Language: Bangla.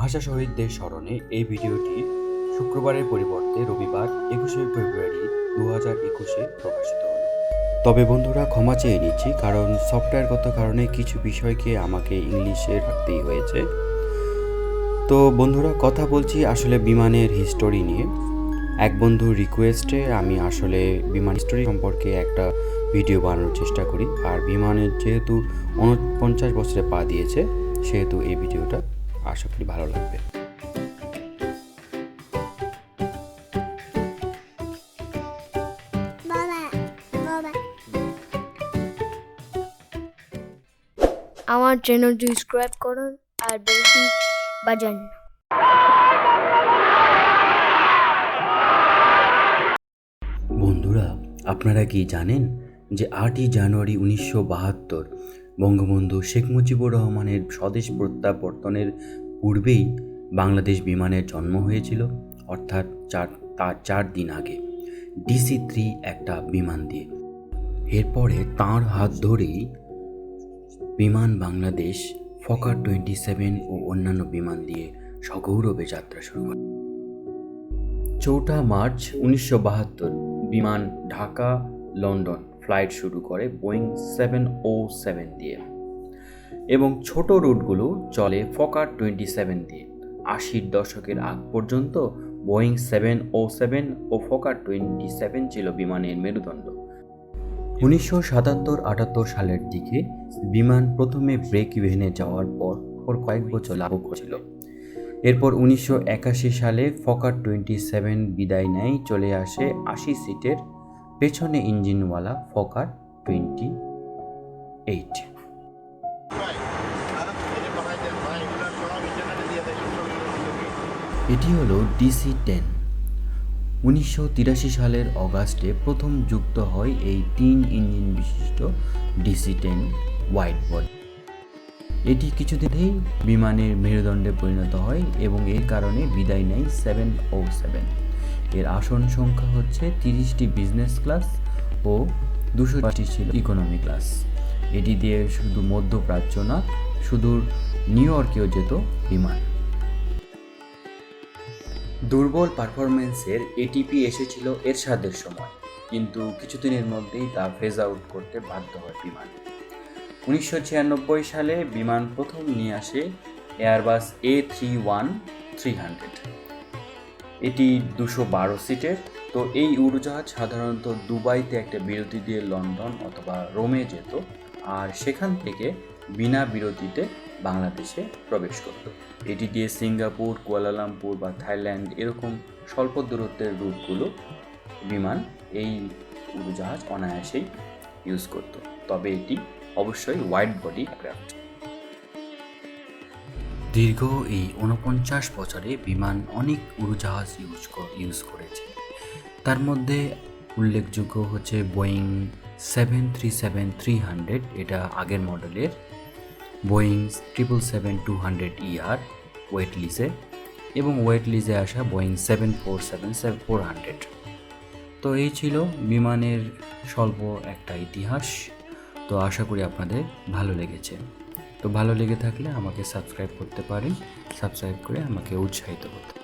ভাষা শহীদদের স্মরণে এই ভিডিওটি শুক্রবারের পরিবর্তে রবিবার 21শে ফেব্রুয়ারি 2021-এ প্রকাশিত হলো। তবে বন্ধুরা ক্ষমা চেয়ে নিচ্ছি, কারণ সফটওয়্যারগত কারণে কিছু বিষয়কে আমাকে ইংলিশে রাখতেই হয়েছে। তো বন্ধুরা, কথা বলছি আসলে বিমানের হিস্টোরি নিয়ে। এক বন্ধুর রিকোয়েস্টে আমি আসলে বিমান হিস্টোরি সম্পর্কে একটা ভিডিও বানানোর চেষ্টা করি। আর বিমানের যেহেতু 49 বছরে পা দিয়েছে, সেহেতু এই ভিডিওটা আশা করি ভালো লাগবে। আমার চ্যানেলটি সাবস্ক্রাইব করুন আর বেলটি বাজান। বন্ধুরা, আপনারা কি জানেন যে 8ই জানুয়ারি 1972 বঙ্গবন্ধু শেখ মুজিবুর রহমানের স্বদেশ প্রত্যাবর্তনের পূর্বেই বাংলাদেশ বিমানের জন্ম হয়েছিল, অর্থাৎ তার 4 দিন আগে DC-3 একটা বিমান দিয়ে। এরপরে তাঁর হাত ধরেই বিমান বাংলাদেশ ফকার 27 ও অন্যান্য বিমান দিয়ে সগৌরবে যাত্রা শুরু করে। 4 মার্চ 1972 বিমান ঢাকা লন্ডন ফ্লাইট শুরু করে বোয়িং 707 দিয়ে, এবং ছোট রুটগুলো চলে ফকার 27 দিয়ে। 80-র দশকের আগ পর্যন্ত বোয়িং 707 ও ফকার 27 ছিল বিমানের মেরুদণ্ড। 1977-78 সালের দিকে বিমান প্রথমে ব্রেক ইভেনে যাওয়ার পর কয়েক বছর লাভ করেছিল। এরপর 1981 সালে ফকার 27 বিদায় নেয়, চলে আসে 80 সিটের পেছনে ইঞ্জিনওয়ালা ফকার 28। এটি হলো DC-10। 1983 সালের অগাস্টে প্রথম যুক্ত হয় এই 3 ইঞ্জিন বিশিষ্ট DC-10 ওয়াইড বডি। এটি কিছুদিনেই বিমানের মেরুদণ্ডে পরিণত হয় এবং এর কারণে বিদায় নেয় 707। এর আসন সংখ্যা হচ্ছে 30টি বিজনেস ক্লাস ও 200টি ছিল ইকোনমি ক্লাস। এটি দিয়ে শুধু মধ্যপ্রাচ্য না, সুদূর নিউ ইয়র্কেও যেত বিমান। দুর্বল পারফরমেন্সের এটিপি এসেছিল এরশাদের সময়, কিন্তু কিছুদিনের মধ্যেই তা ফেজ আউট করতে বাধ্য হয় বিমান। 1996 সালে বিমান প্রথম নিয়ে আসে এয়ারবাস A321-300। এটি 212 সিটের। তো এই উড়োজাহাজ সাধারণত দুবাইতে একটা বিরতি দিয়ে লন্ডন অথবা রোমে যেত, আর সেখান থেকে বিনা বিরতিতে বাংলাদেশে প্রবেশ করত। এটি দিয়ে সিঙ্গাপুর, কুয়ালালামপুর বা থাইল্যান্ড এরকম স্বল্প দূরত্বের রুটগুলো বিমান এই উড়োজাহাজ অনায়াসেই ইউজ করত। তবে এটি অবশ্যই ওয়াইড বডি এয়ারক্রাফট। দীর্ঘ এই 49 বছরে বিমান অনেক উড়োজাহাজ ইউজ করেছে। তার মধ্যে উল্লেখযোগ্য হচ্ছে বোয়িং 737-300, এটা আগের মডেলের। বোয়িং 777-200ER ওয়েট লিজে, এবং ওয়েট লিজে আসা বোয়িং 747-400। তো এই ছিল বিমানের স্বল্প একটা ইতিহাস। তো আশা করি আপনাদের ভালো লেগেছে। তো ভালো লেগে থাকলে আমাকে সাবস্ক্রাইব করতে পারেন, সাবস্ক্রাইব করে আমাকে উৎসাহিত করতে